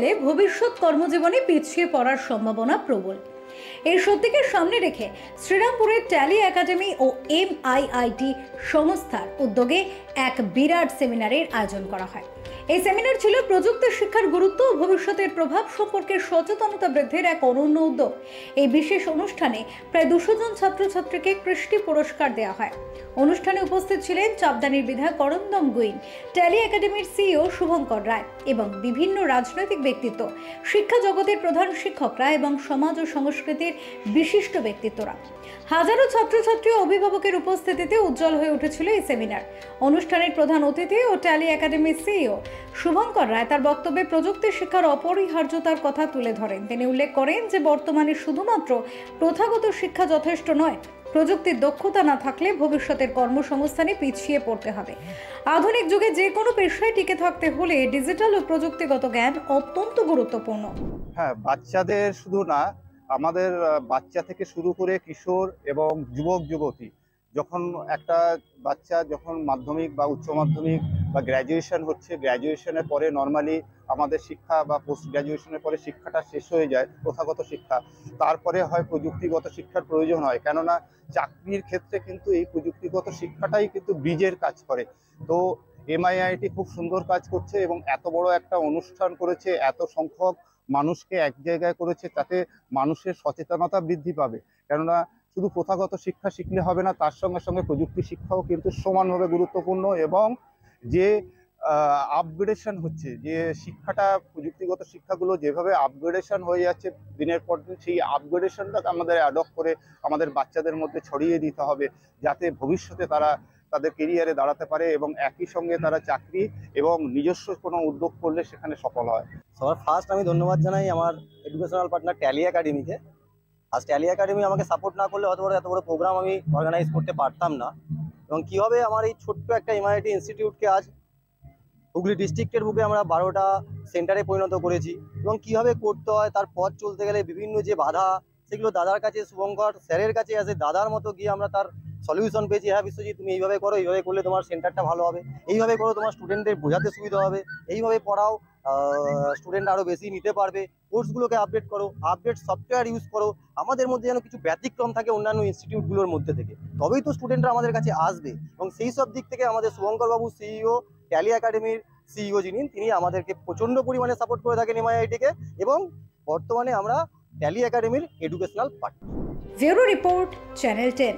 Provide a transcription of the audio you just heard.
গেলে ভবিষ্যৎ কর্মজীবনে পিছিয়ে পড়ার সম্ভাবনা প্রবল। এই সত্যিকে সামনে রেখে শ্রীরামপুরের ট্যালি একাডেমি ও MIIT সংস্থার উদ্যোগে এক বিরাট সেমিনারের আয়োজন করা হয়। এই সেমিনার ছিল প্রযুক্তি শিক্ষার গুরুত্ব ও ভবিষ্যতের প্রভাব সম্পর্কে সচেতনতা বৃদ্ধির এক অনন্য উদ্যোগ। এই বিশেষ অনুষ্ঠানে প্রায় 200 জন ছাত্রছাত্রীকে কৃষ্টি পুরস্কার দেওয়া হয়। অনুষ্ঠানে উপস্থিত ছিলেন চাপদানির বিধায়ক অরিন্দম গুইন, ট্যালি একাডেমির CEO শুভঙ্কর রায় এবং বিভিন্ন রাজনৈতিক ব্যক্তিত্ব, শিক্ষা জগতের প্রধান শিক্ষকরা এবং সমাজ ও সংস্কৃতির বিশিষ্ট ব্যক্তিত্বরা। হাজারো ছাত্রছাত্রী ও অভিভাবকের উপস্থিতিতে উজ্জ্বল হয়ে উঠেছিল এই সেমিনার। অনুষ্ঠানের প্রধান অতিথি ও ট্যালি একাডেমির CEO শুভঙ্কর রায় তার বক্তব্যে প্রযুক্তি শিক্ষার অপরিহার্যতার কথা তুলে ধরেন। তিনি উল্লেখ করেন যে বর্তমানে শুধুমাত্র প্রথাগত শিক্ষা যথেষ্ট নয়, প্রযুক্তির দক্ষতা না থাকলে ভবিষ্যতের কর্মসংস্থানে পিছিয়ে পড়তে হবে। আধুনিক যুগে যে কোনো পেশায় টিকে থাকতে হলে ডিজিটাল ও প্রযুক্তিগত জ্ঞান অত্যন্ত গুরুত্বপূর্ণ। হ্যাঁ, বাচ্চাদের শুধু না, আমাদের বাচ্চা থেকে শুরু করে কিশোর এবং যুবক যুবতী, যখন একটা বাচ্চা যখন মাধ্যমিক বা উচ্চ মাধ্যমিক বা গ্র্যাজুয়েশন হচ্ছে, গ্র্যাজুয়েশনের পরে নর্মালি আমাদের শিক্ষা বা পোস্ট গ্র্যাজুয়েশনের পরে শিক্ষাটা শেষ হয়ে যায়, প্রথাগত শিক্ষা, তারপরে হয় প্রযুক্তিগত শিক্ষার প্রয়োজন হয়। কেননা চাকরির ক্ষেত্রে কিন্তু এই প্রযুক্তিগত শিক্ষাটাই কিন্তু ব্রিজের কাজ করে। তো MIIT খুব সুন্দর কাজ করছে এবং এত বড় একটা অনুষ্ঠান করেছে, এত সংখ্যক মানুষকে এক জায়গায় করেছে, তাতে মানুষের সচেতনতা বৃদ্ধি পাবে। কেননা শুধু প্রথাগত শিক্ষা শিখলে হবে না, তার সঙ্গে সঙ্গে প্রযুক্তি শিক্ষাও কিন্তু সমানভাবে গুরুত্বপূর্ণ। এবং যে আপগ্রেডেশন হচ্ছে, যে শিক্ষাটা, প্রযুক্তিগত শিক্ষাগুলো যেভাবে আপগ্রেডেশন হয়ে যাচ্ছে দিনের পর দিন, সেই আপগ্রেডেশনটাকে আমাদের অ্যাডপ্ট করে আমাদের বাচ্চাদের মধ্যে ছড়িয়ে দিতে হবে, যাতে ভবিষ্যতে তারা তাদের কেরিয়ারে দাঁড়াতে পারে এবং একই সঙ্গে তারা চাকরি এবং নিজস্ব কোনো উদ্যোগ করলে সেখানে সফল হয়। সবার ফার্স্ট আমি ধন্যবাদ জানাই আমার এডুকেশনাল পার্টনার ট্যালি একাডেমিকে। আজ ট্যালি একাডেমি আমাকে সাপোর্ট না করলে হয়তো এত বড় প্রোগ্রাম আমি অর্গানাইজ করতে পারতাম না। এবং কীভাবে আমার এই ছোট্ট একটা MIIT ইনস্টিটিউটকে আজ হুগলি ডিস্ট্রিক্টের বুকে আমরা 12টা সেন্টারে পরিণত করেছি, এবং কীভাবে করতে হয় তার পথ চলতে গেলে বিভিন্ন যে বাধা, সেগুলো দাদার কাছে, শুভঙ্কর স্যারের কাছে আসে দাদার মতো গিয়ে আমরা তার সলিউশন পেয়েছি। হ্যাঁ বিশ্বজিৎ, তুমি এইভাবে করো, এইভাবে করলে তোমার সেন্টারটা ভালো হবে, এইভাবে করো তোমার স্টুডেন্টদের বোঝাতে সুবিধা হবে, এইভাবে পড়াও, স্টুডেন্ট আরও বেশি নিতে পারবে, কোর্সগুলোকে আপডেট করো, আপডেট সফটওয়্যার ইউজ করো। আমাদের মধ্যে যেন কিছু ব্যতিক্রম থাকে অন্যান্য ইনস্টিটিউটগুলোর মধ্যে থেকে, তবেই তো স্টুডেন্টরা আমাদের কাছে আসবে। এবং সেই সব দিক থেকে আমাদের শুভঙ্করবাবু CEO, ট্যালি একাডেমির CEO যিনি, তিনি আমাদেরকে প্রচণ্ড পরিমাণে সাপোর্ট করে থাকেন MIIT-কে, এবং বর্তমানে আমরা ট্যালি একাডেমির educational partner. Bureau report, channel 10।